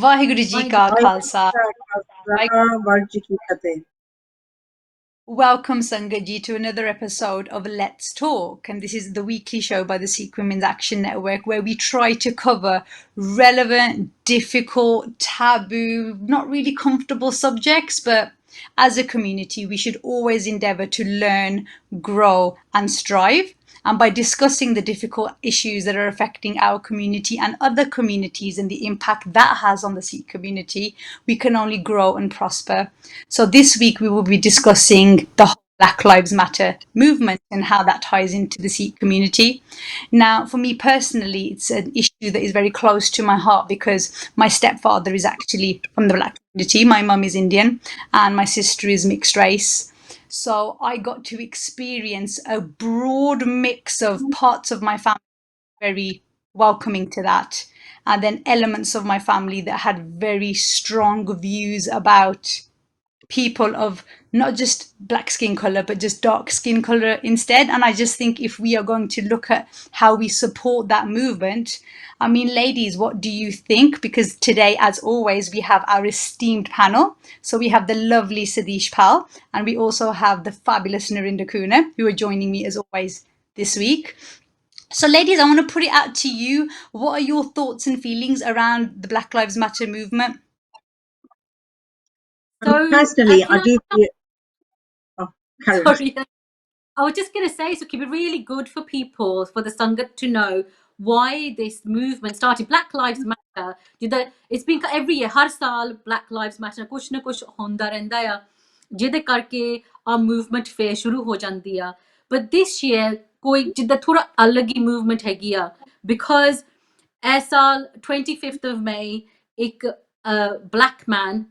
ਵਾਹਿਗੁਰੂ ਜੀ ਕਾ Khalsa. Welcome Sangat ji to another episode of Let's Talk, and this is the weekly show by the Sikh Women's Action Network where we try to cover relevant, difficult, taboo, not really comfortable subjects, but as a community we should always endeavour to learn, grow and strive. And by discussing the difficult issues that are affecting our community and other communities and the impact that has on the Sikh community, we can only grow and prosper. So this week we will be discussing the whole Black Lives Matter movement and how that ties into the Sikh community. Now, for me personally, it's an issue that is very close to my heart because my stepfather is actually from the Black community. My mum is Indian and my sister is mixed race. So I got to experience a broad mix of parts of my family very welcoming to that, and then elements of my family that had very strong views about people of not just black skin color but just dark skin color instead. And I just think if we are going to look at how we support that movement, I mean, ladies, what do you think? Because today, as always, we have our esteemed panel. So we have the lovely Sadish Pal, and we also have the fabulous Narinda Kuna, who are joining me as always this week. So ladies, I want to put it out to you. What are your thoughts and feelings around the Black Lives Matter movement? So personally, I do feel... Sorry, I was just going to say, so it would be really good for people, for the Sangat to know why this movement started. Black Lives Matter. It's been every year, har saal Black Lives Matter, kuch na kuch honda rehda ya, jide karke a movement fir shuru ho jandi a. But this year, koi jida thoda alag hi movement hegi a, because as saal 25th of May, ek black man,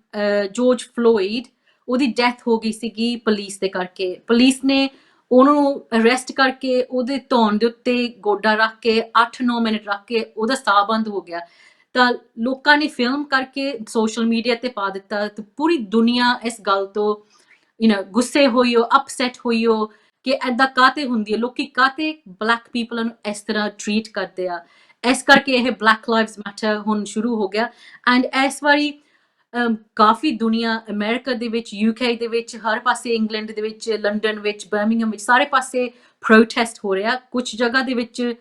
George Floyd, ਉਹਦੀ death ਹੋ ਗਈ ਸੀਗੀ police ਦੇ ਕਰਕੇ। Police ਨੇ ਉਹਨੂੰ arrest ਕਰਕੇ ਉਹਦੇ ਧੌਣ ਦੇ ਉੱਤੇ ਗੋਡਾ ਰੱਖ ਕੇ 8-9 ਮਿੰਟ ਰੱਖ ਕੇ ਉਹਦਾ ਸਾਹ ਬੰਦ ਹੋ ਗਿਆ। ਤਾਂ ਲੋਕਾਂ ਨੇ ਫਿਲਮ ਕਰਕੇ ਸੋਸ਼ਲ ਮੀਡੀਆ ਤੇ ਪਾ ਦਿੱਤਾ ਤੇ ਪੂਰੀ ਦੁਨੀਆ ਇਸ ਗੱਲ ਤੋਂ ਗੁੱਸੇ ਹੋਈ ਹੋ, ਅਪਸੈਟ ਹੋਈ ਹੋ ਕਿ ਏਦਾਂ ਕਾਹਤੇ ਹੁੰਦੀ ਹੈ, ਲੋਕੀ ਕਾਹਤੇ ਬਲੈਕ ਪੀਪਲ ਨੂੰ ਇਸ ਤਰ੍ਹਾਂ ਟਰੀਟ ਕਰਦੇ ਆ। ਇਸ ਕਰਕੇ ਇਹ ਬਲੈਕ ਲਾਈਵਸ ਮੈਟਰ ਹੁਣ ਸ਼ੁਰੂ ਹੋ ਗਿਆ। ਐਂਡ ਇਸ ਵਾਰੀ ਕਾਫੀ ਦੁਨੀਆ, ਅਮਰੀਕਾ ਦੇ ਵਿੱਚ, UK ਦੇ ਵਿੱਚ, ਹਰ ਪਾਸੇ, ਇੰਗਲੈਂਡ ਦੇ ਵਿੱਚ, ਲੰਡਨ ਵਿੱਚ, ਬਰਮਿੰਗਮ ਵਿੱਚ, ਸਾਰੇ ਪਾਸੇ ਪ੍ਰੋਟੈਸਟ ਹੋ ਰਿਹਾ। ਕੁਛ ਜਗ੍ਹਾ ਦੇ ਵਿੱਚ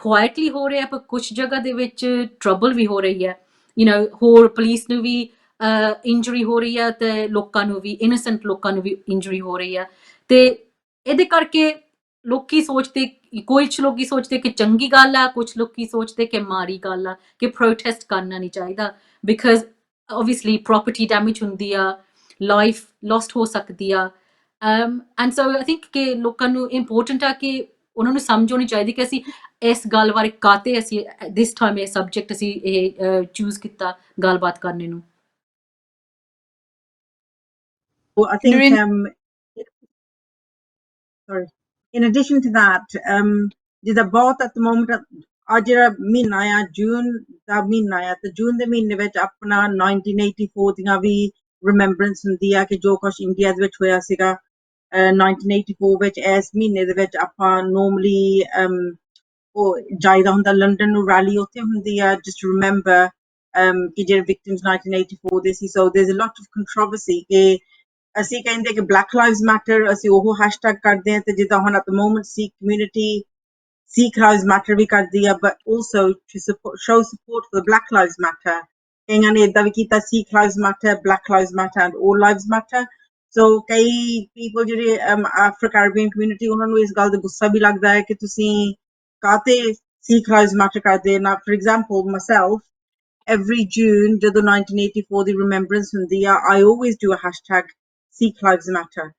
ਕੁਆਇਟਲੀ ਹੋ ਰਿਹਾ, ਪਰ ਕੁਛ ਜਗ੍ਹਾ ਦੇ ਵਿੱਚ ਟਰਬਲ ਵੀ ਹੋ ਰਹੀ ਹੈ। ਹੋਰ ਪੁਲਿਸ ਨੂੰ ਵੀ ਇੰਜਰੀ ਹੋ ਰਹੀ ਹੈ ਤੇ ਲੋਕਾਂ ਨੂੰ ਵੀ, ਇਨੋਸੈਂਟ ਲੋਕਾਂ ਨੂੰ ਵੀ ਇੰਜਰੀ ਹੋ ਰਹੀ ਹੈ। ਤੇ ਇਹਦੇ ਕਰਕੇ ਲੋਕੀ ਸੋਚਦੇ, ਕੁਝ ਲੋਕੀ ਸੋਚਦੇ ਕਿ ਚੰਗੀ ਗੱਲ ਆ, ਕੁਝ ਲੋਕੀ ਸੋਚਦੇ ਕਿ ਮਾੜੀ ਗੱਲ ਆ, ਕਿ ਪ੍ਰੋਟੈਸਟ ਕਰਨਾ ਨਹੀਂ ਚਾਹੀਦਾ। ਬਿਕਾਜ਼ obviously property damage ਹੁੰਦੀ ਆ, life lost ਹੋ ਸਕਦੀ ਆ। and so I think ਕਿ ਲੋਕਾਂ ਨੂੰ important ਆ ਕਿ ਉਹਨਾਂ ਨੂੰ ਸਮਝ ਹੋਣੀ ਚਾਹੀਦੀ ਕਿ ਅਸੀਂ ਇਸ ਗੱਲ ਬਾਰੇ ਕਾਹਤੇ ਅਸੀਂ this time ਇਹ subject ਅਸੀਂ ਇਹ choose ਕੀਤਾ ਗੱਲਬਾਤ ਕਰਨੇ ਨੂੰ। I think sorry, in addition to that, ਜਿੱਦਾਂ ਬਹੁਤ at the moment ਆ ਜਿਹੜਾ ਮਹੀਨਾ ਆ, ਜੂਨ ਦਾ ਮਹੀਨਾ ਆ, ਤੇ ਜੂਨ ਦੇ ਮਹੀਨੇ ਵਿੱਚ ਆਪਣਾ 1984 ਦੀਆਂ ਵੀ ਰਿਮੈਂਬਰੈਂਸ ਹੁੰਦੀ ਆ ਕਿ ਜੋ ਕੁਛ ਇੰਡੀਆ ਦੇ ਵਿੱਚ ਹੋਇਆ ਸੀਗਾ 1984 ਵਿੱਚ। ਇਸ ਮਹੀਨੇ ਦੇ ਵਿੱਚ ਆਪਾਂ ਨੋਰਮਲੀ ਉਹ ਜਾਈਦਾ ਹੁੰਦਾ ਲੰਡਨ ਨੂੰ, ਰੈਲੀ ਉੱਥੇ ਹੁੰਦੀ ਆ, ਜਸਟ ਰਿਮੈਂਬਰ ਕਿ ਜਿਹੜੇ ਵਿਕਟਿਮਸ 1984 ਦੇ ਸੀ। So there is a lot of controversy ਕਿ ਅਸੀਂ ਕਹਿੰਦੇ ਕਿ ਬਲੈਕ ਲਾਈਵਸ ਮੈਟਰ, ਅਸੀਂ ਉਹ ਹੈਸ਼ਟੈਗ ਕਰਦੇ ਹਾਂ, ਤੇ ਜਿੱਦਾਂ ਹੁਣ at the moment Sikh community Sikh Lives Matter ਵੀ ਕਰਦੀ ਆ, but also to show support for the Black Lives Matter। ਕਈਆਂ ਨੇ ਏਦਾਂ ਵੀ ਕੀਤਾ Sikh Lives Matter, Black Lives Matter and All Lives Matter। so ਕਈ people ਜਿਹੜੇ African Caribbean community, ਉਹਨਾਂ ਨੂੰ ਇਸ ਗੱਲ ਦਾ ਗੁੱਸਾ ਵੀ ਲੱਗਦਾ ਹੈ ਕਿ ਤੁਸੀਂ ਕਾਹਤੇ Sikh Lives Matter ਕਰਦੇ। ਨਾ for example myself, every June ਜਦੋਂ 1984 ਦੀ remembrance ਹੁੰਦੀ ਆ, I always do a hashtag Sikh Lives Matter।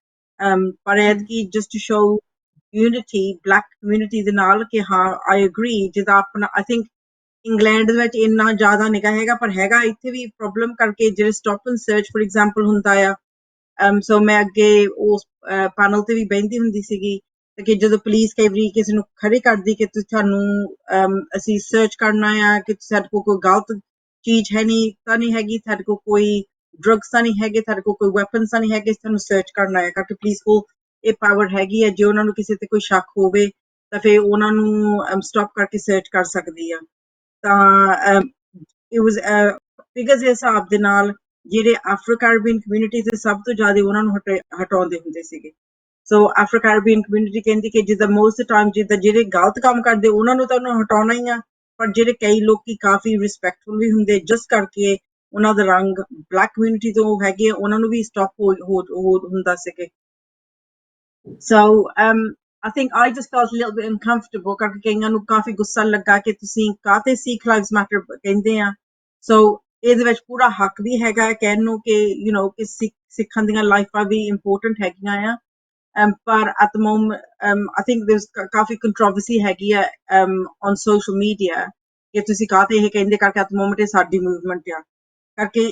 ਪਰ ਐਤਕੀ just to show unity, black community ਦੇ ਨਾਲ ਕਿ ਹਾਂ I agree। ਜਿੱਦਾਂ ਆਪਣਾ I think ਇੰਗਲੈਂਡ ਦੇ ਵਿੱਚ ਇੰਨਾ ਜ਼ਿਆਦਾ ਨਿਗਾ ਹੈਗਾ, ਪਰ ਹੈਗਾ ਇੱਥੇ ਵੀ ਪ੍ਰੋਬਲਮ ਕਰਕੇ ਜਿਹੜੇ stop and search for example ਹੁੰਦਾ ਆ। ਸੋ ਮੈਂ ਅੱਗੇ ਉਸ ਪੈਨਲ ਤੇ ਵੀ ਬਹਿੰਦੀ ਹੁੰਦੀ ਸੀਗੀ ਕਿ ਜਦੋਂ ਪੁਲਿਸ ਕਈ ਵਾਰੀ ਕਿਸੇ ਨੂੰ ਖੜੇ ਕਰਦੀ ਕਿ ਤੁਹਾਨੂੰ ਅਸੀਂ ਸਰਚ ਕਰਨਾ ਆ ਕਿ ਸਾਡੇ ਕੋਲ ਕੋਈ ਗਲਤ ਚੀਜ਼ ਹੈ ਨਹੀਂ ਤਾਂ ਨਹੀਂ ਹੈਗੀ, ਸਾਡੇ ਕੋਲ ਕੋਈ ਡਰੱਗਸ ਤਾਂ ਨਹੀਂ ਹੈਗੇ, ਸਾਡੇ ਕੋਲ ਕੋਈ ਵੈਪਨਸ ਤਾਂ ਨਹੀਂ ਹੈਗੇ, ਤੁਹਾਨੂੰ ਸਰਚ ਕਰਨਾ ਹੈ ਕਰਕੇ ਪੁਲਿਸ ਕੋਲ ਇਹ ਪਾਵਰ ਹੈਗੀ ਹੈ। ਜੇ ਉਹਨਾਂ ਨੂੰ ਕਿਸੇ ਤੇ ਕੋਈ ਸ਼ੱਕ ਹੋਵੇ ਤਾਂ ਫਿਰ ਉਹਨਾਂ ਨੂੰ ਸਟਾਪ ਕਰਕੇ ਸਰਚ ਕਰ ਸਕਦੀ ਆ। ਤਾਂ it was ਫਿਗਰਸ ਦੇ ਹਿਸਾਬ ਦੇ ਨਾਲ ਜਿਹੜੇ ਅਫਰੀਕਾ ਅਰਬਨ ਕਮਿਊਨਿਟੀ ਤੇ ਸਭ ਤੋਂ ਜ਼ਿਆਦਾ ਉਹਨਾਂ ਨੂੰ ਹਟਾਉਂਦੇ ਹੁੰਦੇ ਸੀਗੇ। ਸੋ ਅਫਰੀਕਾ ਅਰਬਨ ਕਮਿਊਨਿਟੀ ਕਹਿੰਦੀ ਕਿ ਜਿੱਦਾਂ ਮੋਸਟ ਟਾਈਮ ਜਿੱਦਾਂ ਜਿਹੜੇ ਗਲਤ ਕੰਮ ਕਰਦੇ ਉਹਨਾਂ ਨੂੰ ਤਾਂ ਉਹਨੂੰ ਹਟਾਉਣਾ ਹੀ ਆ, ਪਰ ਜਿਹੜੇ ਕਈ ਲੋਕੀ ਕਾਫੀ ਰਿਸਪੈਕਟਫੁਲ ਵੀ ਹੁੰਦੇ ਜਿਸ ਕਰਕੇ ਉਹਨਾਂ ਦਾ ਰੰਗ ਬਲੈਕ ਕਮਿਊਨਿਟੀ ਤੋਂ ਹੈਗੇ ਉਹਨਾਂ ਨੂੰ ਵੀ ਸਟਾਪ ਹੁੰਦਾ ਸੀਗੇ। So I think I just felt a little bit uncomfortable ਕਰਕੇ ਕਈਆਂ ਨੂੰ ਕਾਫੀ ਗੁੱਸਾ ਲੱਗਾ ਕਿ ਤੁਸੀਂ ਕਾਹਤੇ ਸਿੱਖ ਲਾਈਵਸ ਮੈਟਰ ਕਹਿੰਦੇ ਆ। ਸੋ ਇਹਦੇ ਵਿੱਚ ਪੂਰਾ ਹੱਕ ਵੀ ਹੈਗਾ ਕਹਿਣ ਨੂੰ ਕਿ ਕਿ ਸਿੱਖਾਂ ਦੀਆਂ ਲਾਈਫਾਂ ਵੀ ਇੰਪੋਰਟੈਂਟ ਹੈਗੀਆਂ ਆ। ਪਰ at the moment I think there's coffee controversy ਹੈਗੀ ਆ on social media ਕਿ ਤੁਸੀਂ ਕਾਹਤੇ ਇਹ ਕਹਿੰਦੇ ਕਰਕੇ at the moment ਇਹ ਸਾਡੀ ਮੂਵਮੈਂਟ ਆ ਕਰਕੇ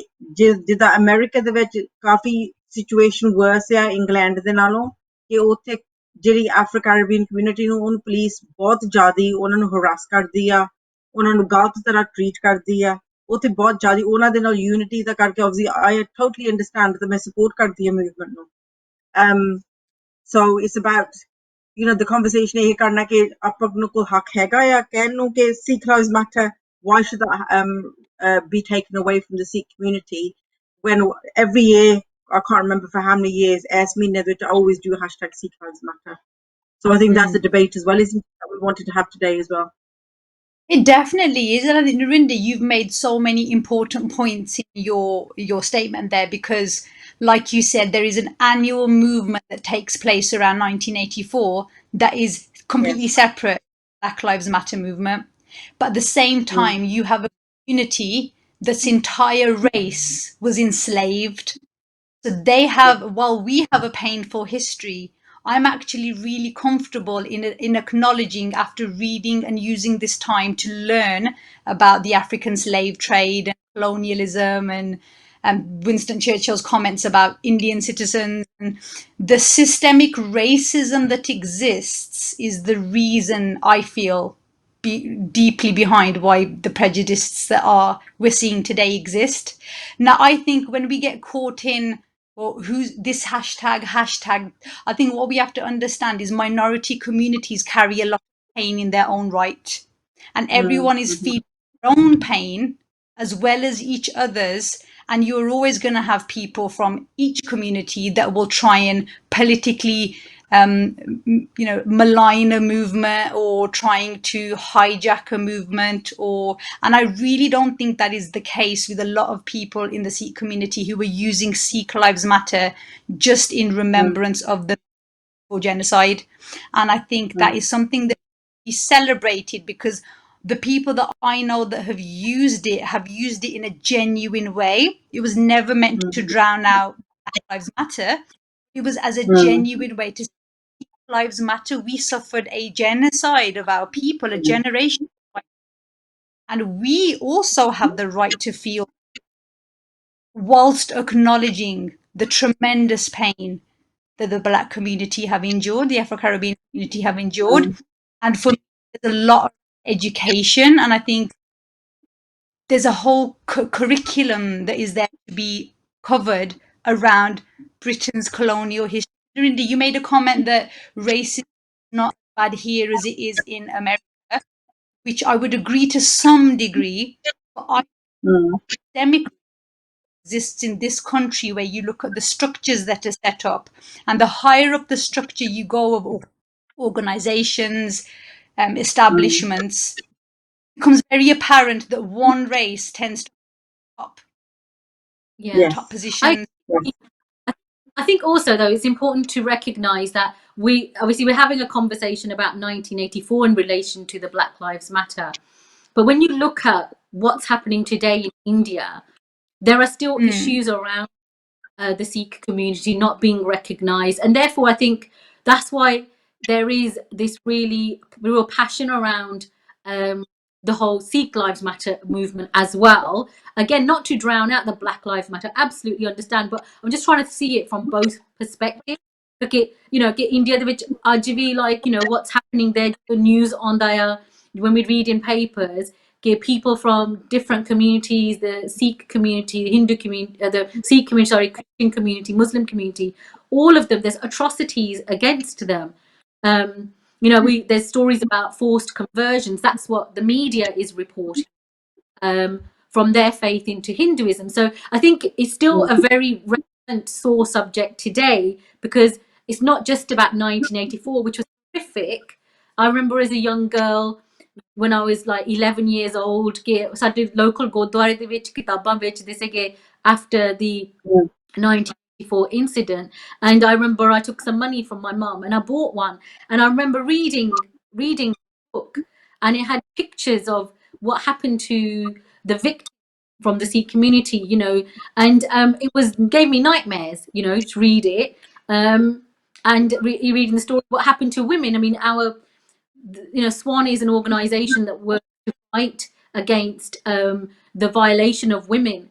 ਜਿੱਦਾਂ ਅਮਰੀਕਾ ਦੇ ਵਿੱਚ ਕਾਫੀ ਸਿਚੁਏਸ਼ਨ ਵਰਸ ਆ ਇੰਗਲੈਂਡ ਦੇ ਨਾਲੋਂ ਕਿ ਉੱਥੇ ਜਿਹੜੀ ਅਫਰੀਕਾ ਅਰਬਨ ਕਮਿਊਨਿਟੀ ਨੂੰ ਉਹਨੂੰ ਪੁਲਿਸ ਬਹੁਤ ਜ਼ਿਆਦਾ ਉਹਨਾਂ ਨੂੰ ਹਰਾਸ ਕਰਦੀ ਆ, ਉਹਨਾਂ ਨੂੰ ਗਲਤ ਤਰ੍ਹਾਂ ਟਰੀਟ ਕਰਦੀ ਆ ਉੱਥੇ ਬਹੁਤ ਜ਼ਿਆਦਾ ਉਹਨਾਂ ਦੇ ਨਾਲ ਯੂਨਿਟੀ ਦਾ ਕਰਕੇ ਆਬਵੀਅਸਲੀ ਆਈ ਟੋਟਲੀ ਅੰਡਰਸਟੈਂਡ ਤੇ ਮੈਂ ਸਪੋਰਟ ਕਰਦੀ ਹਾਂ ਮੂਵਮੈਂਟ ਨੂੰ। So it's about the conversation ਇਹ ਕਰਨਾ ਕਿ ਆਪਾਂ ਨੂੰ ਕੋਈ ਹੱਕ ਹੈਗਾ ਆ ਕਹਿਣ ਨੂੰ ਕਿ Sikh lives matter, why should that be taken away from the Sikh community when every year I can't remember for how many years as me never to always do a hashtag Sikh lives matter. So I think that's the debate as well, isn't it, that we wanted to have today as well. It definitely is, and I think Narinda, you've made so many important points in your statement there because, like you said, there is an annual movement that takes place around 1984 that is completely separate from the Black Lives Matter movement, but at the same time, you have a community that's entire race was enslaved. So they have, while we have a painful history, I'm actually really comfortable in acknowledging after reading and using this time to learn about the African slave trade and colonialism and Winston Churchill's comments about Indian citizens. And the systemic racism that exists is the reason I feel deeply behind why the prejudices that we're seeing today exist. Now, I think when we get caught in who's this hashtag, I think what we have to understand is minority communities carry a lot of pain in their own right, and everyone is feeling their own pain as well as each other's, and you're always going to have people from each community that will try and politically malign a movement or trying to hijack a movement, and I really don't think that is the case with a lot of people in the Sikh community who were using Sikh Lives Matter just in remembrance of the genocide. And I think that is something that we celebrated because the people that I know that have used it in a genuine way. It was never meant to drown out Black Lives Matter. It was as a genuine way to lives matter. We suffered a genocide of our people, a generation, and we also have the right to feel whilst acknowledging the tremendous pain that the Black community have endured, the Afro-Caribbean community have endured. And for me, there's a lot of education, and I think there's a whole curriculum that is there to be covered around Britain's colonial history. Dorinda, you made a comment that racism is not as bad here as it is in America, which I would agree to some degree, but systemic exists in this country where you look at the structures that are set up, and the higher up the structure you go of organizations, establishments, it becomes very apparent that one race tends to top top positions. I think also though it's important to recognize that we're having a conversation about 1984 in relation to the Black Lives Matter, but when you look at what's happening today in India, there are still issues around the Sikh community not being recognized, and therefore I think that's why there is this really real passion around the whole Sikh Lives Matter movement as well. Again, not to drown out the Black Lives Matter, absolutely understand, but I'm just trying to see it from both perspectives. Okay, India which ajvi what's happening there, the news on there when we read in papers, people from different communities, the Sikh community, the Hindu community, the Sikh community, sorry, Christian community, Muslim community, all of them, there's atrocities against them. There's stories about forced conversions. That's what the media is reporting. from their faith into Hinduism. So I think it's still a very relevant sore subject today, because it's not just about 1984, which was horrific. I remember as a young girl, when I was like 11 years old, ਕਿ ਸਾਡੇ local ਗੁਰਦੁਆਰੇ ਦੇ ਵਿੱਚ ਕਿਤਾਬਾਂ ਵੇਚਦੇ ਸੀਗੇ after the 1984 incident. And I remember I took some money from my mum and I bought one. And I remember reading the book, and it had pictures of what happened to the victims from the Sikh community, and it was gave me nightmares, to read it. And reading the story, what happened to women. I mean, SWAN is an organization that works to fight against the violation of women.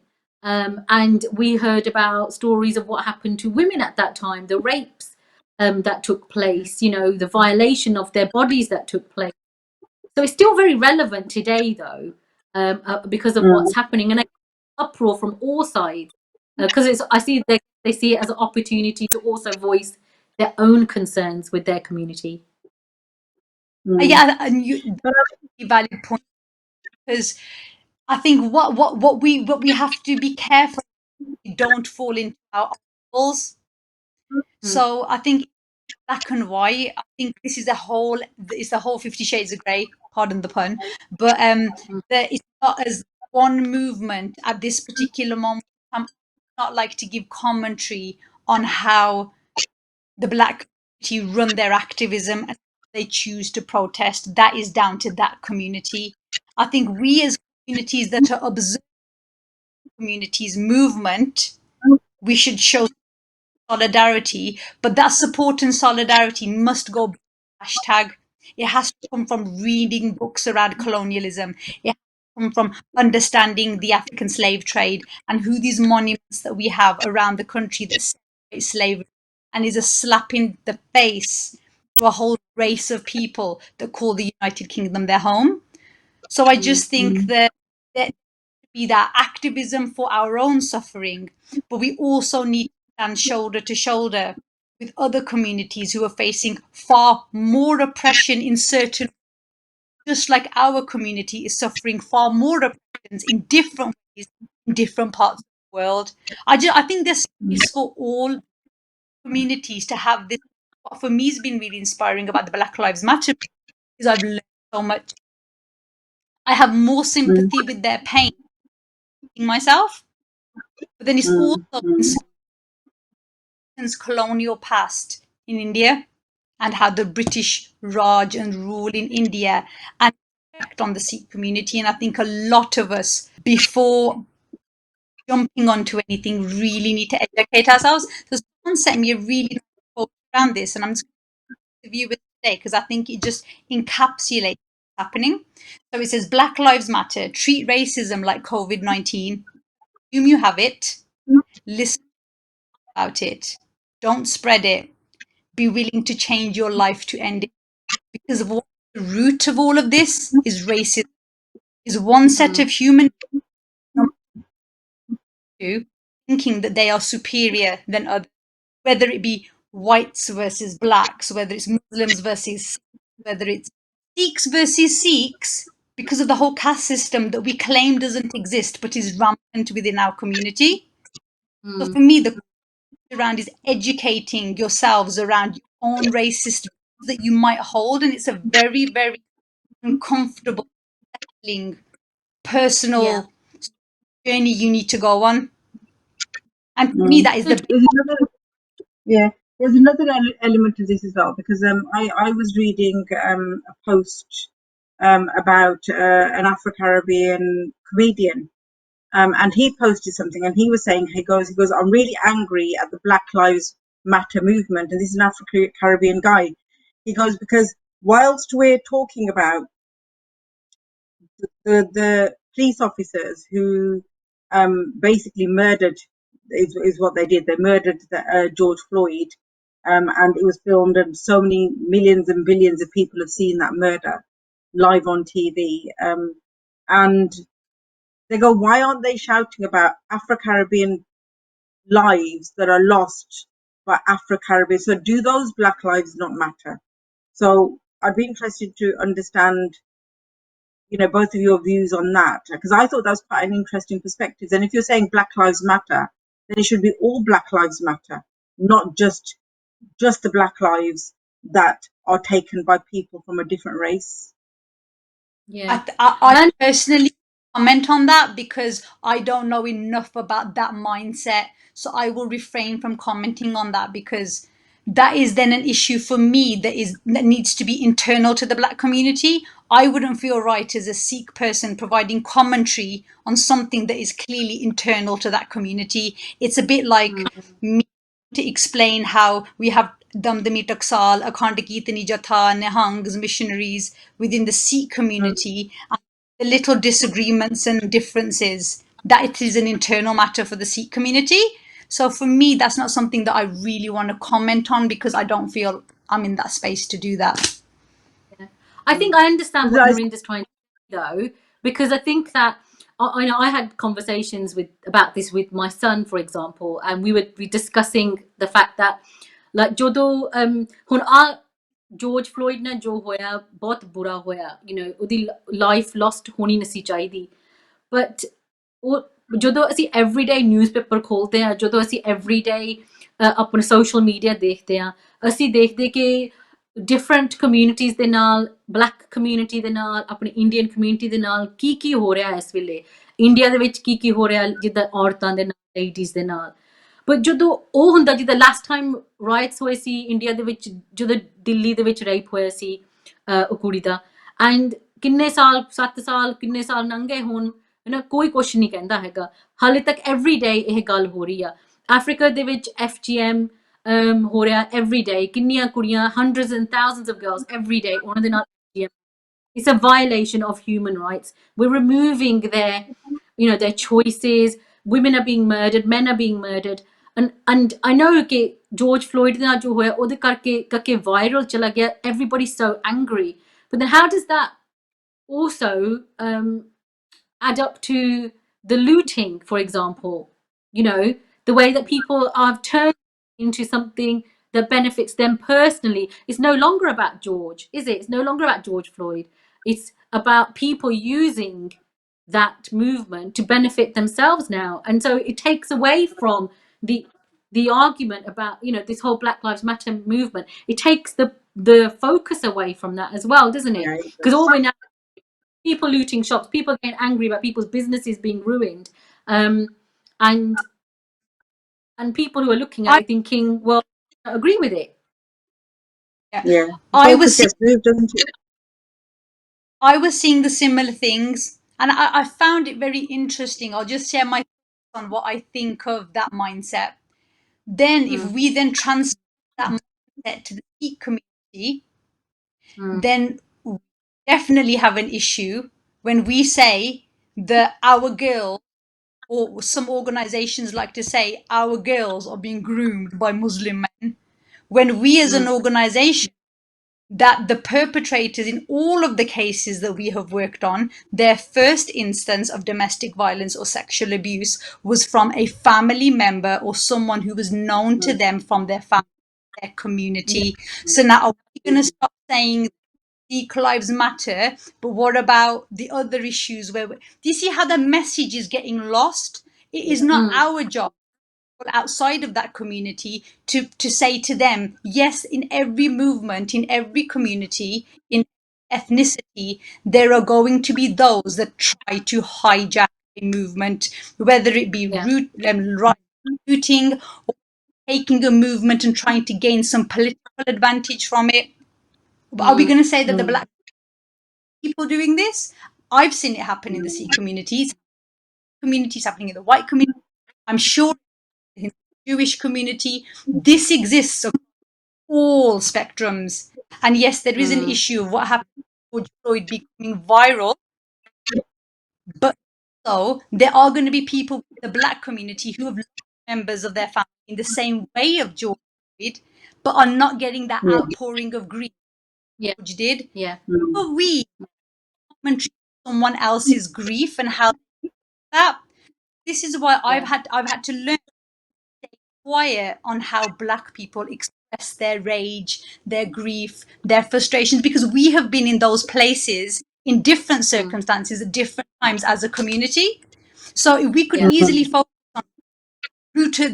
And we heard about stories of what happened to women at that time, the rapes that took place, the violation of their bodies that took place. So it's still very relevant today, though, because of what's happening, and uproar from all sides, because I see they see it as an opportunity to also voice their own concerns with their community. Yeah, and valid point, because I think what we have to be careful we don't fall into our holes. So I think black and white. I think this is the whole 50 Shades of Grey. Pardon the pun, but there is not as one movement at this particular moment. I'm not like to give commentary on how the black community run their activism and they choose to protest. That is down to that community. I think we as communities that are observing communities movement, we should show solidarity, but that support and solidarity must go beyond hashtag. It has to come from reading books around colonialism. It has to come from understanding the African slave trade and who these monuments that we have around the country that celebrate slavery and is a slap in the face to a whole race of people that call the United Kingdom their home. So I just think that there be that activism for our own suffering, but we also need to stand shoulder to shoulder with other communities who are facing far more oppression in certain, just like our community is suffering far more oppressions in different ways in different parts of the world. I think there's space for all communities to have this. What for me has been really inspiring about the Black Lives Matter is I've learned so much. I have more sympathy with their pain myself, but then it's also colonial past in India and how the British Raj and rule in India and effect on the Sikh community. And I think a lot of us, before jumping onto anything, really need to educate ourselves. So someone sent me a really nice quote around this, and I'm just going to review it today because I think it just encapsulates what's happening. So it says, Black Lives Matter, treat racism like COVID-19. Assume you have it, listen about it, don't spread it, be willing to change your life to end it, because of what the root of all of this is racism, is one set of human beings thinking that they are superior than others, whether it be whites versus blacks, whether it's Muslims versus, whether it's Sikhs versus Sikhs, because of the whole caste system that we claim doesn't exist but is rampant within our community. So for me, the around is educating yourselves around your own racist views that you might hold, and it's a very, very uncomfortable, personal journey you need to go on. And for me, that is the there's another element to this as well, because I was reading a post about an Afro-Caribbean comedian. And he posted something, and he was saying, he goes, I'm really angry at the Black Lives Matter movement. And this is an Afro-Caribbean guy. He goes, because whilst we're talking about the police officers who basically murdered, is what they did. They murdered George Floyd, and it was filmed, and so many millions and billions of people have seen that murder live on TV. And they go, why aren't they shouting about Afro-Caribbean lives that are lost by Afro-Caribbean? So do those Black lives not matter? So I'd be interested to understand both of your views on that, because I thought that was quite an interesting perspective. And if you're saying Black Lives Matter, then it should be all Black Lives Matter, not just the Black lives that are taken by people from a different race. Yeah. I And personally comment on that because I don't know enough about that mindset. So I will refrain from commenting on that because that is then an issue for me that needs to be internal to the Black community. I wouldn't feel right as a Sikh person providing commentary on something that is clearly internal to that community. It's a bit like me to explain how we have Damdami Taksal, Akhand Kirtani Jatha, Nihangs, missionaries within the Sikh community, and the little disagreements and differences, that it is an internal matter for the Sikh community. So for me, that's not something that I really want to comment on because I don't feel I'm in that space to do that. yeah. I think I understand what Because Narinda's trying to say though, because I think that I know I had conversations about this with my son, for example, and we would be discussing the fact that like ਜਦੋਂ ਹੁਣ ਆ George Floyd ਨਾਲ ਜੋ ਹੋਇਆ ਬਹੁਤ ਬੁਰਾ ਹੋਇਆ ਉਹਦੀ ਲਾਈਫ ਲੋਸਟ ਹੋਣੀ ਨਹੀਂ ਸੀ ਚਾਹੀਦੀ ਬਟ ਉਹ ਜਦੋਂ ਅਸੀਂ ਐਵਰੀਡੇ ਨਿਊਜ਼ਪੇਪਰ ਖੋਲਦੇ ਹਾਂ ਜਦੋਂ ਅਸੀਂ ਐਵਰੀਡੇ ਆਪਣੇ ਸੋਸ਼ਲ ਮੀਡੀਆ ਦੇਖਦੇ ਹਾਂ ਅਸੀਂ ਦੇਖਦੇ ਕਿ ਡਿਫਰੈਂਟ ਕਮਿਊਨਿਟੀਜ਼ ਦੇ ਨਾਲ ਬਲੈਕ ਕਮਿਊਨਿਟੀ ਦੇ ਨਾਲ ਆਪਣੀ ਇੰਡੀਅਨ ਕਮਿਊਨਿਟੀ ਦੇ ਨਾਲ ਕੀ ਹੋ ਰਿਹਾ ਇਸ ਵੇਲੇ ਇੰਡੀਆ ਦੇ ਵਿੱਚ ਕੀ ਹੋ ਰਿਹਾ ਜਿੱਦਾਂ ਔਰਤਾਂ ਦੇ ਨਾਲ ਲੇਡੀਜ਼ ਦੇ ਨਾਲ ਬਟ ਜਦੋਂ ਉਹ ਹੁੰਦਾ ਜਿੱਦਾਂ ਲਾਸਟ ਟਾਈਮ ਰਾਈਟਸ ਹੋਏ ਸੀ ਇੰਡੀਆ ਦੇ ਵਿੱਚ ਜਦੋਂ ਦਿੱਲੀ ਦੇ ਵਿੱਚ ਰੇਪ ਹੋਇਆ ਸੀ ਉਹ ਕੁੜੀ ਦਾ ਐਂਡ ਕਿੰਨੇ ਸਾਲ 7 ਸਾਲ ਕਿੰਨੇ ਸਾਲ ਲੰਘੇ ਹੁਣ ਕੋਈ ਕੁਛ ਨਹੀਂ ਕਹਿੰਦਾ ਹੈਗਾ ਹਾਲੇ ਤੱਕ ਐਵਰੀਡੇ ਇਹ ਗੱਲ ਹੋ ਰਹੀ ਆ ਅਫਰੀਕਾ ਦੇ ਵਿੱਚ FGM ਹੋ ਰਿਹਾ everyday ਕਿੰਨੀਆਂ ਕੁੜੀਆਂ hundreds and thousands of girls everyday ਉਹਨਾਂ ਦੇ ਨਾਲ it's a violation of human rights we're removing their choices women are being murdered men are being murdered and I know ਕਿ George Floyd ਦੇ ਨਾਲ ਜੋ ਹੋਇਆ ਉਹਦੇ ਕਰਕੇ viral ਚਲਾ ਗਿਆ everybody's so angry but then how does that also add up to the looting, for example, the way that people are turned into something that benefits them personally. It's no longer about George, is it? It's no longer about George Floyd. It's about people using that movement to benefit themselves now. And so it takes away from the argument about, this whole Black Lives Matter movement. It takes the focus away from that as well, doesn't it? Because all we're now people looting shops, people getting angry about people's businesses being ruined, and people who are looking at I it thinking, well, I don't agree with it. Yeah, I focus was gets moved, doesn't it? I was seeing the similar things, and I found it very interesting. I'll just share my thoughts on what I think of that mindset. Then, if we then transfer that mindset to the Sikh community, then we definitely have an issue when we say that our girls, or some organizations like to say, our girls are being groomed by Muslim men. When we as an organization, that the perpetrators in all of the cases that we have worked on, their first instance of domestic violence or sexual abuse was from a family member or someone who was known to them from their family, their community. So now are we going to stop saying Sikh lives matter, but what about the other issues do you see how the message is getting lost? It is not our job outside of that community to say to them, yes, in every movement, in every community, in ethnicity, there are going to be those that try to hijack a movement, whether it be Yeah. rooting or taking a movement and trying to gain some political advantage from it. Are we going to say that the Black people doing this? I've seen it happen in the Sikh communities happening in the white community. I'm sure in the Jewish community, this exists across all spectrums. And yes, there is an issue of what happened to George Floyd becoming viral, but also there are going to be people in the Black community who have lost members of their family in the same way of George Floyd, but are not getting that Yeah. outpouring of grief Yeah. George did. Yeah. But we commentary someone else's grief and how that. This is why I've had to learn to stay quiet on how Black people express their rage, their grief, their frustrations, because we have been in those places in different circumstances at different times as a community. So if we could Yeah. easily focus on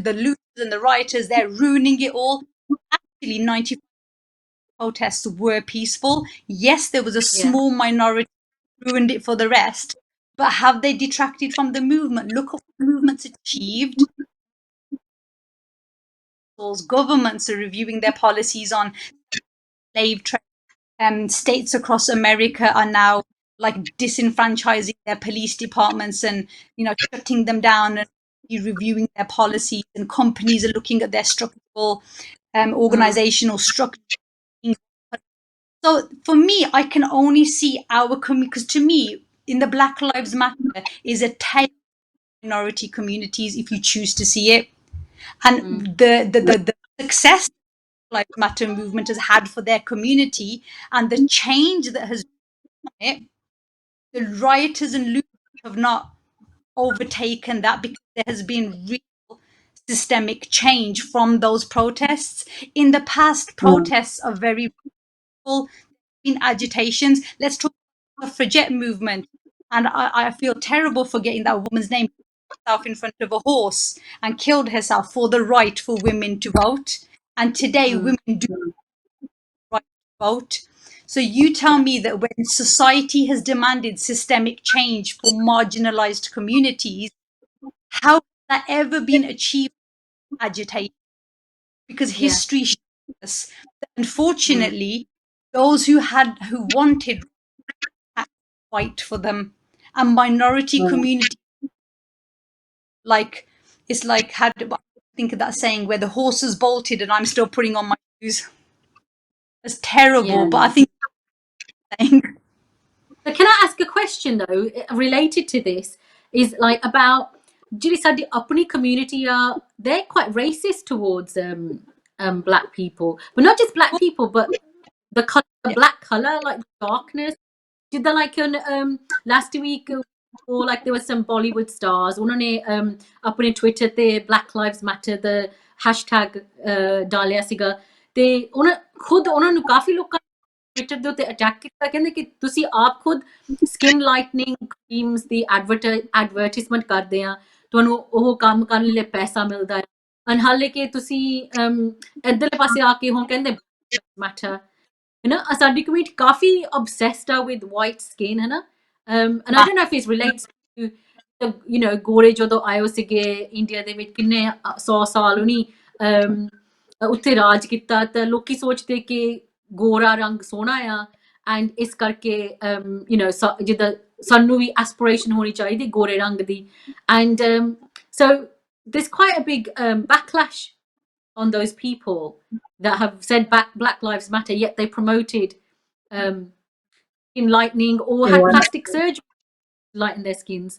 the looters and the rioters, they're ruining it all. Actually, 90 protests were peaceful. Yes, there was a Yeah. small minority who ruined it for the rest, but have they detracted from the movement? Look at what the movement's achieved. Governments are reviewing their policies on slave trade. States across America are now like disenfranchising their police departments and shutting them down and reviewing their policies. And companies are looking at their structural, organizational structure. So for me, I can only see our community, because to me, in the Black Lives Matter is a tale of minority communities if you choose to see it. And the success Lives Matter movement has had for their community and the change that has done it, the rioters and looters have not overtaken that because there has been real systemic change from those protests. In the past, protests are very peaceful, in agitations. Let's talk about the suffragette movement. And I feel terrible for getting that woman's name herself in front of a horse and killed herself for the right for women to vote. And today, women do right to vote. So you tell me that when society has demanded systemic change for marginalized communities, how has that ever been achieved in agitation? Because Yeah. history shows us that unfortunately, those who wanted had to fight for them, and minority community, like it's like had I think of that saying where the horses bolted and I'm still putting on my shoes. It's terrible, Yeah. but I think saying So can I ask a question though, related to this? Is like about ਜਿਹੜੀ ਸਾਡੀ ਆਪਣੀ community are they're quite racist towards black people, but not just black people, but the color, the black color, like darkness. Did they like on last week or like there were some Bollywood stars उन्होंने अपने Twitter ਤੇ Black Lives Matter the hashtag डालिया ਸੀਗਾ ਤੇ ਉਹਨਾਂ ਖੁਦ ਉਹਨਾਂ ਨੂੰ ਕਾਫੀ ਲੋਕਾਂ ਟਵਿੱਟਰ ਦੇ ਉੱਤੇ ਅਟੈਕ ਕੀਤਾ ਕਹਿੰਦੇ ਕਿ ਤੁਸੀਂ ਆਪ ਖੁਦ ਸਕਿਨ ਲਾਈਟਨਿੰਗ ਕਰੀਮਸ ਦੀ ਐਡਵਰਟਾਈਜ਼ਮੈਂਟ ਕਰਦੇ ਆ ਤੁਹਾਨੂੰ ਉਹ ਕੰਮ ਕਰਨ ਲਈ ਪੈਸਾ ਮਿਲਦਾ ਹੈ ਹਾਲੇ ਕਿ ਤੁਸੀਂ ਇੱਧਰਲੇ ਪਾਸੇ ਆ ਕੇ ਹੁਣ ਕਹਿੰਦੇ ਮੈਟਰ ਸਾਡੀ ਕਮਿਊਨਿਟੀ ਕਾਫੀ obsessed ਆ with white skin ਹੈ ਨਾ and I don't know if it relates to ਗੋਰੇ ਜਦੋਂ ਆਏ ਸੀਗੇ ਇੰਡੀਆ ਦੇ ਵਿੱਚ ਕਿੰਨੇ 100 ਸਾਲ ਉਹਨੀ ਉੱਥੇ ਰਾਜ ਕੀਤਾ ਤਾਂ ਲੋਕੀ ਸੋਚਦੇ ਕਿ ਗੋਰਾ ਰੰਗ ਸੋਹਣਾ ਆ ਐਂਡ ਇਸ ਕਰਕੇ ਜਿੱਦਾਂ ਸਾਨੂੰ ਵੀ ਐਸਪੀਰੇਸ਼ਨ ਹੋਣੀ ਚਾਹੀਦੀ ਗੋਰੇ ਰੰਗ ਦੀ and so there's quite a big backlash on those people that have said Black Lives Matter, yet they promoted enlightening or had plastic surgery to lighten their skins.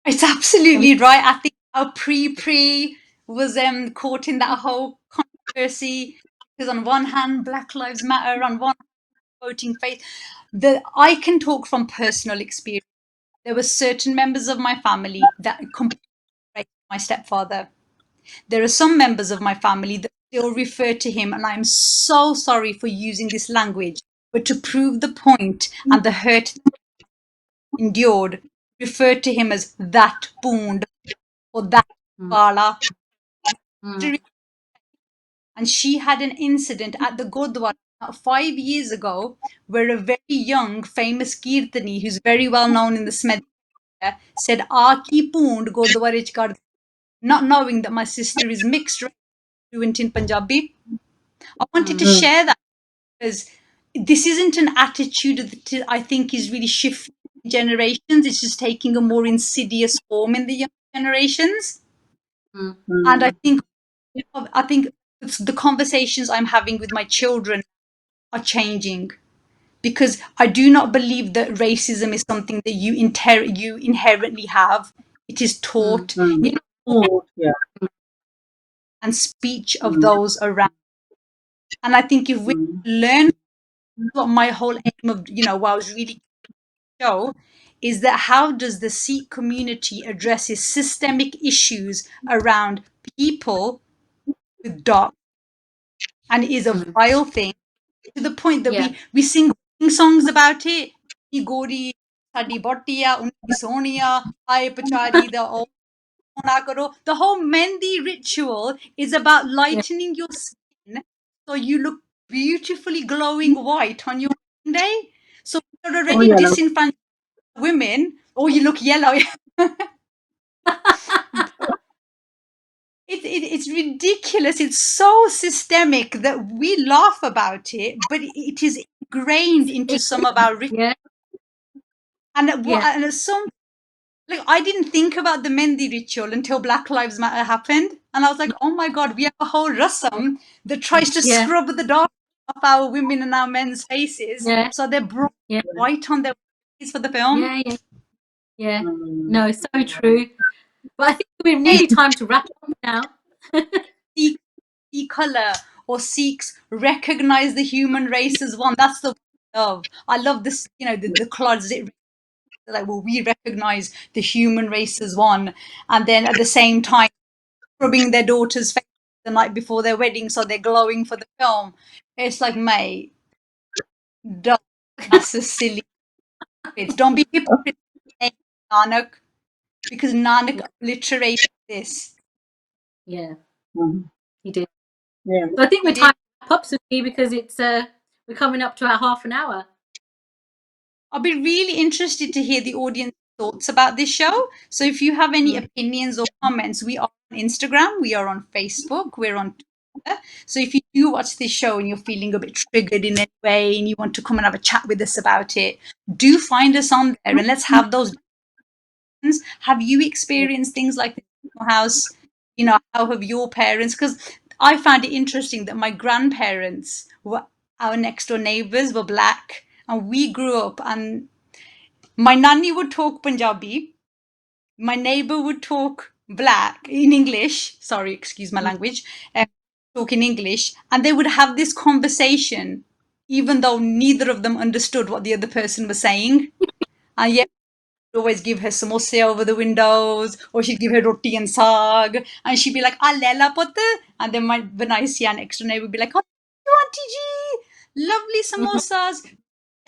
it's absolutely right. I think our pre was caught in that whole controversy because on one hand, Black Lives Matter, on one hand, voting faith. I can talk from personal experience. There were certain members of my family that completely raped my stepfather. There are some members of my family that still refer to him, and I'm so sorry for using this language, but to prove the point and the hurt endured, refer to him as that boond or that bala. And she had an incident at the Gurdwara 5 years ago where a very young, famous Kirtani, who's very well known in the Smed area, said, Aaki poond Gurdwara ch kar, not knowing that my sister is mixed race, fluent in Punjabi. I wanted to share that because this isn't an attitude that I think is really shifting generations. It's just taking a more insidious form in the young generations. And I think the conversations I'm having with my children are changing because I do not believe that racism is something that you inherently have. It is taught and speech of those around. And I think if we learn what my whole aim of, what I was really show is that how does the Sikh community addresses systemic issues around people with dark and is a vile thing to the point that we sing songs about it. He gori sadi bottiya, unki sonia, hai pachari the the whole Mendi ritual is about Yeah. lightening your skin so you look beautifully glowing white on your wedding day. So you're Oh, already yellow. disenfranchised women, or you look yellow. It's ridiculous. It's so systemic that we laugh about it, but it is ingrained into It- some of our rituals. yeah. And Yeah. at some like I didn't think about the Mendi ritual until Black Lives Matter happened, and I was like, oh my god, we have a whole rasam that tries to Yeah. scrub the dark off our women and our men's faces, Yeah. so they're bright Yeah. white on their faces for the film. Yeah. Yeah. Yeah. Mm. No, so true. But I think we're Hey, nearly time to wrap up now. Sikh color or Sikhs recognize the human race as one. That's the love. I love this. You know, the closet. Like, well, we recognize the human race as one, and then at the same time rubbing their daughter's face the night before their wedding so they're glowing for the film. It's like, mate, don't, that's a silly bit. Don't be hypocrite, Nanak, because Nanak obliterated this. Yeah, Mm. he did. Yeah. So I think He we're did. time to wrap up, Suki, because it's we're coming up to our half an hour. I'll be really interested to hear the audience thoughts about this show. So if you have any opinions or comments, we are on Instagram, we are on Facebook, we're on Twitter. So if you do watch this show and you're feeling a bit triggered in any way and you want to come and have a chat with us about it, do find us on there and let's have those discussions. Have you experienced things like this in your house? You know, how have your parents? Because I found it interesting that my grandparents were our next door neighbors were black and we grew up and my nanny would talk Punjabi, my neighbor would talk black in English, sorry, excuse my language, talk in English, and they would have this conversation even though neither of them understood what the other person was saying. And yet she'd always give her samosa over the windows, or she'd give her roti and saag, and she'd be like, "Ah, lela putte," and then my Vanaisia next door neighbor would be like, "Oh, auntie ji, lovely samosas."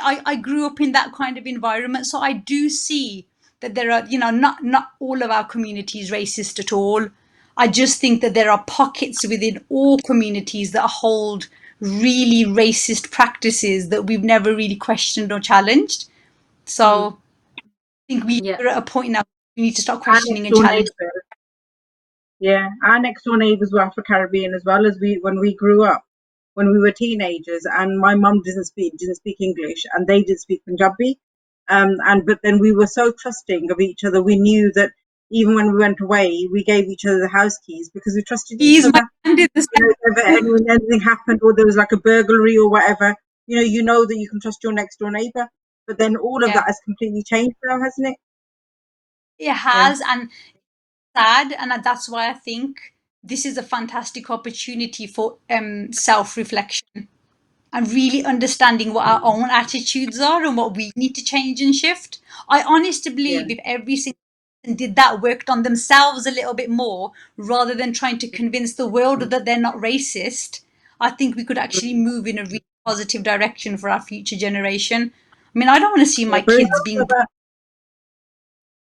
I grew up in that kind of environment, so I do see that there are, you know, not all of our communities racist at all. I just think that there are pockets within all communities that hold really racist practices that we've never really questioned or challenged. So I think Yeah. we're at a point now we need to start Our questioning next and door challenging. neighbors, yeah, our next door neighbors were Afro-Caribbean as well as when we grew up, when we were teenagers, and my mum didn't speak English, and they didn't speak Punjabi, and but then we were so trusting of each other. We knew that even when we went away, we gave each other the house keys because we trusted each He's my other. friend did the You know, if ever anything happened or there was like a burglary or whatever, you know that you can trust your next door neighbor. But then all of yeah, that has completely changed now, hasn't it? it Yeah, has, and sad, and that's why I think this is a fantastic opportunity for self-reflection and really understanding what our own attitudes are and what we need to change and shift. I honestly yeah. believe if every single person did that, worked on themselves a little bit more, rather than trying to convince the world that they're not racist, I think we could actually move in a really positive direction for our future generation. I mean, I don't want to see Yeah, my but it's kids also being. about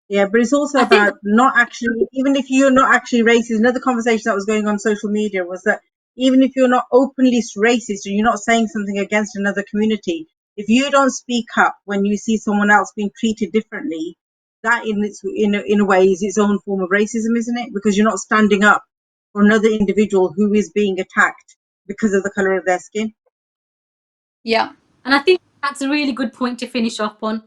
but it's also I think about not actually, even if you're not actually racist. Another conversation that was going on social media was that even if you're not openly racist or you're not saying something against another community, if you don't speak up when you see someone else being treated differently, that in a way is its own form of racism, isn't it? Because you're not standing up for another individual who is being attacked because of the color of their skin. Yeah. And I think that's a really good point to finish off on.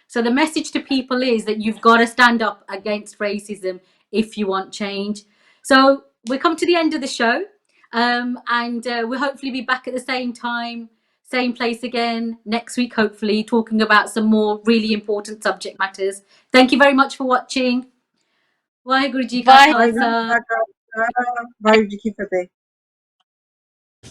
So the message to people is that you've got to stand up against racism if you want change. So we come to the end of the show, and we'll hopefully be back at the same time, same place again next week, hopefully talking about some more really important subject matters. Thank you very much for watching. Waheguru Ji Ka Bye. Bye, Khalsa. bye, bye, bye,